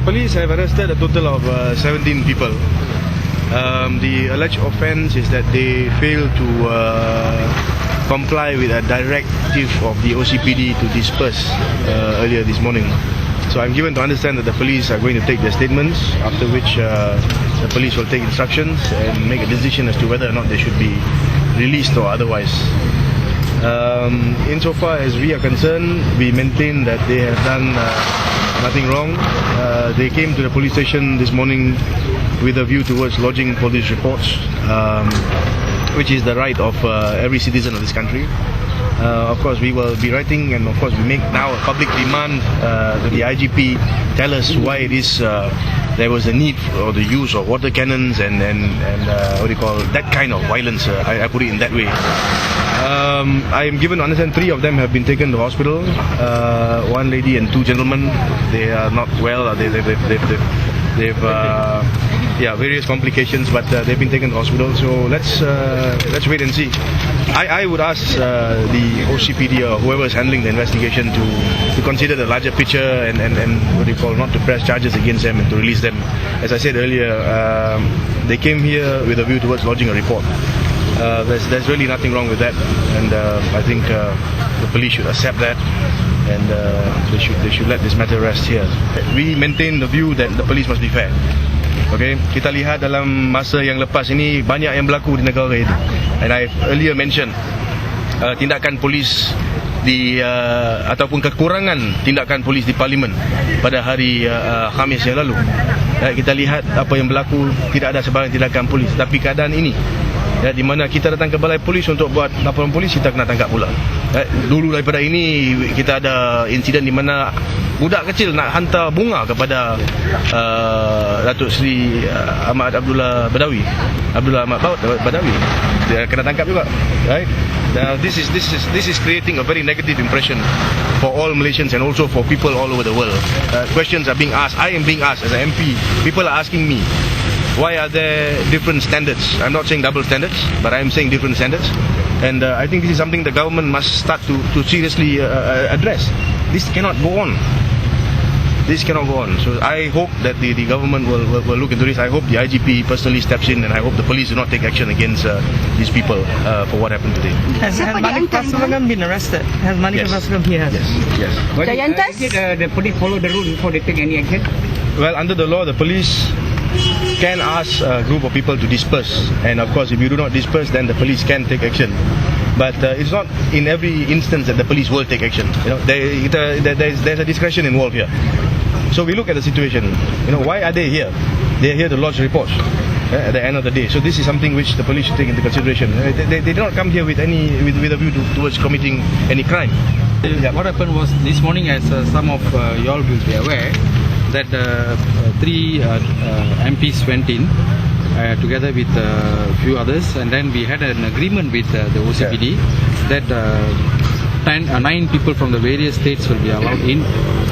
the police have arrested a total of 17 people. The alleged offence is that they failed to comply with a directive of the OCPD to disperse earlier this morning. So I'm given to understand that the police are going to take their statements, after which the police will take instructions and make a decision as to whether or not they should be released or otherwise. Insofar as we are concerned, we maintain that they have done nothing wrong. They came to the police station this morning with a view towards lodging police reports, which is the right of every citizen of this country. Of course, we will be writing, and of course, we make now a public demand that the IGP tell us why it is there was a need for the use of water cannons and what do you call that kind of violence. I put it in that way. I am given to understand 3 of them have been taken to hospital. 1 lady and 2 gentlemen. They are not well. They've various complications, but they've been taken to hospital. So let's wait and see. I would ask the OCPD or whoever is handling the investigation to consider the larger picture and what do you call, not to press charges against them and to release them. As I said earlier, they came here with a view towards lodging a report. There's really nothing wrong with that, and I think the police should accept that, and they should let this matter rest here. We maintain the view that the police must be fair. Okay, kita lihat dalam masa yang lepas ini banyak yang berlaku di negara ini, and I earlier mentioned tindakan polis di ataupun kekurangan tindakan polis di parlimen pada hari Khamis yang lalu. Kita lihat apa yang berlaku, tidak ada sebarang tindakan polis, tapi keadaan ini di mana kita datang ke balai polis untuk buat laporan polis, kita kena tangkap pula. Dulu daripada ini kita ada insiden di mana budak kecil nak hantar bunga kepada Datuk Seri Ahmad Abdullah Badawi, dia kena tangkap juga, right? This is creating a very negative impression for all Malaysians and also for people all over the world. Questions are being asked. I am being asked as an MP. People are asking me, why are there different standards? I'm not saying double standards, but I'm saying different standards. And I think this is something the government must start to seriously address. This cannot go on. This cannot go on. So I hope that the government will look into this. I hope the IGP personally steps in, and I hope the police do not take action against these people for what happened today. Has Manikavasagam been arrested? Has Manikavasagam here? Yes. Jayathas? The police follow the rule before they take any action? Well, under the law, the police can ask a group of people to disperse, and of course if you do not disperse, then the police can take action, but it's not in every instance that the police will take action. There's a discretion involved here. So we look at the situation. Why are they here? They are here to lodge reports at the end of the day. So this is something which the police should take into consideration. They did not come here with a view towards committing any crime. What happened was this morning, as some of you all will be aware, that 3 MPs went in together with a few others, and then we had an agreement with the OCPD that 9 people from the various states will be allowed in,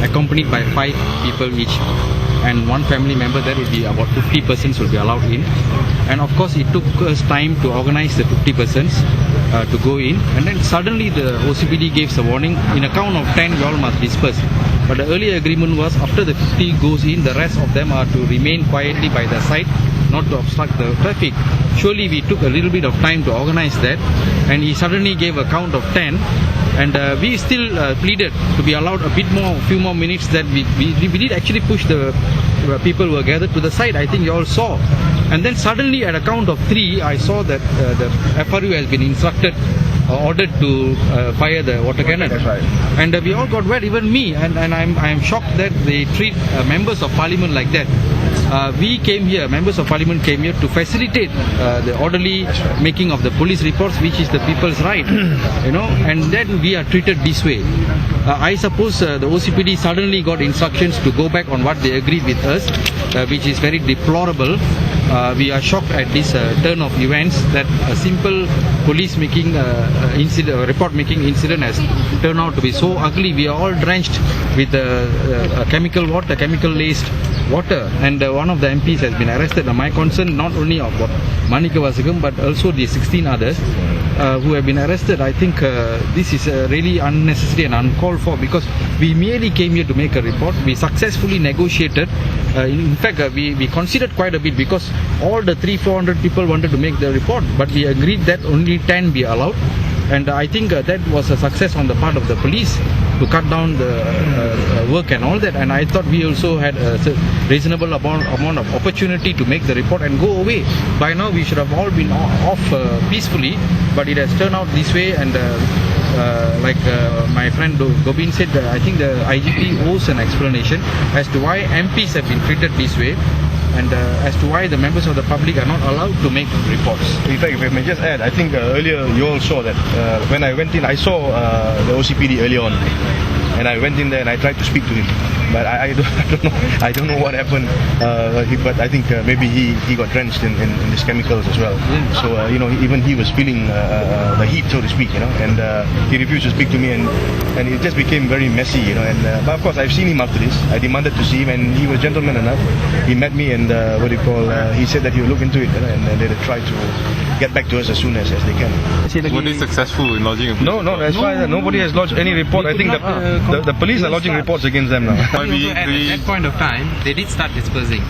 accompanied by 5 people each, and 1 family member. That will be about 50 persons will be allowed in. And of course it took us time to organize the 50 persons to go in, and then suddenly the OCPD gave a warning, in a count of 10 you all must disperse. But the earlier agreement was after the 50 goes in, the rest of them are to remain quietly by the side, not to obstruct the traffic. Surely we took a little bit of time to organize that, and he suddenly gave a count of 10, and we still pleaded to be allowed a bit more, few more minutes. That we did actually push the people who were gathered to the side. I think you all saw. And then suddenly at a count of 3, I saw that the FRU has been instructed, ordered to fire the water cannon. That's right. And we all got wet, even me, and I'm shocked that they treat members of parliament like that. We came here, members of parliament came here to facilitate the orderly making of the police reports, which is the people's right, and then we are treated this way. I suppose the OCPD suddenly got instructions to go back on what they agreed with us, which is very deplorable. We are shocked at this turn of events, that a simple police making report making incident has turned out to be so ugly. We are all drenched with chemical laced water, and one of the MPs has been arrested. My concern not only of Manikavasagam but also the 16 others. who have been arrested, I think this is really unnecessary and uncalled for, because we merely came here to make a report. We successfully negotiated. In fact, we considered quite a bit, because all the 300-400 people wanted to make the report, but we agreed that only 10 be allowed. And I think that was a success on the part of the police to cut down the work and all that. And I thought we also had a reasonable amount of opportunity to make the report and go away. By now we should have all been off peacefully, but it has turned out this way. And like my friend Gobin said, I think the IGP owes an explanation as to why MPs have been treated this way, and as to why the members of the public are not allowed to make reports. In fact, if I may just add, I think earlier you all saw that when I went in, I saw the OCPD earlier on, and I went in there and I tried to speak to him, but I don't know what happened. But I think maybe he got drenched in these chemicals as well. So even he was feeling the heat, so to speak, and he refused to speak to me, and it just became very messy, And but of course, I've seen him after this. I demanded to see him, and he was gentleman enough. He met me, and he said that he will look into it, and they will try to get back to us as soon as they can. Were they successful in lodging a police report? No, as far as nobody has lodged any report. I think the police are lodging reports against them now. At that point of time, they did start dispersing.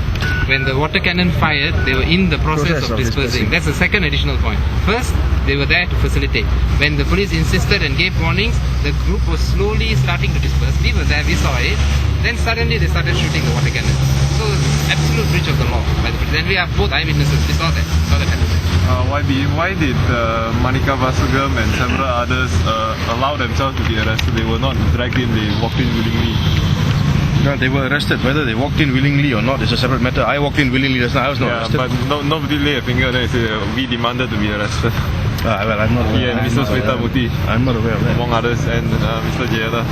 When the water cannon fired, they were in the process of dispersing. That's the second additional point. First, they were there to facilitate. When the police insisted and gave warnings, the group was slowly starting to disperse. We were there, we saw it. Then suddenly they started shooting the water cannon. So, absolute breach of the law by the police. Then we have both eyewitnesses. We saw that happened. Why did Manikavasagam and several others allow themselves to be arrested? They were not dragged in, they walked in willingly. No, they were arrested. Whether they walked in willingly or not is a separate matter. I walked in willingly just now. I was not arrested. But nobody lay a finger there and said we demanded to be arrested. Well, I'm not aware. He and Mr. Waytha Muti, I'm not aware of that. among others, and Mr. Jayathas.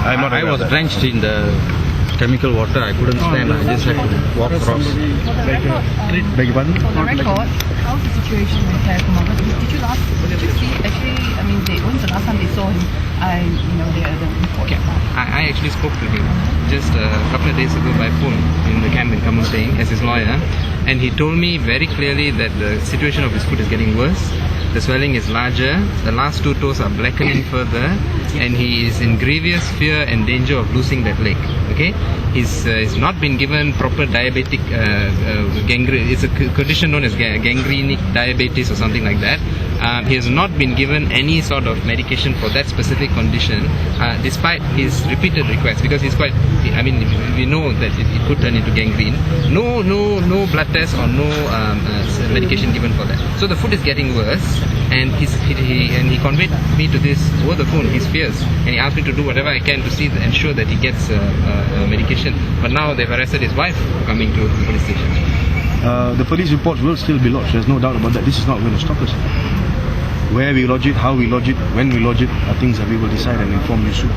I was drenched in the chemical water. I couldn't stand. I just had to walk across. Beg your pardon? On the record, how's the situation in Uthayakumar? Did you see? Actually, I mean, when's the last time they saw him? The report. Okay. I actually spoke to him just a couple of days ago by phone in the camp in Kamuntang as his lawyer, and he told me very clearly that the situation of his foot is getting worse. The swelling is larger, the last two toes are blackening further, and he is in grievous fear and danger of losing that leg. Okay, he's not been given proper diabetic gangrene. It's a condition known as gangrenic diabetes or something like that. He has not been given any sort of medication for that specific condition, despite his repeated requests, because he's quite. I mean, we know that it could turn into gangrene. No blood test or no medication given for that. So the foot is getting worse, and he conveyed me to this over the phone his fears, and he asked me to do whatever I can to ensure that he gets medication. But now they've arrested his wife for coming to the police station. The police reports will still be lodged. There's no doubt about that. This is not going to stop us. Where we lodge it, how we lodge it, when we lodge it are things that we will decide and inform you soon.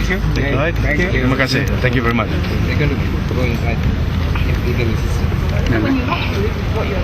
Thank you. Alright. Terima kasih. Thank you very much. They're going to go inside. Legal assistance. When you lodge the report, you're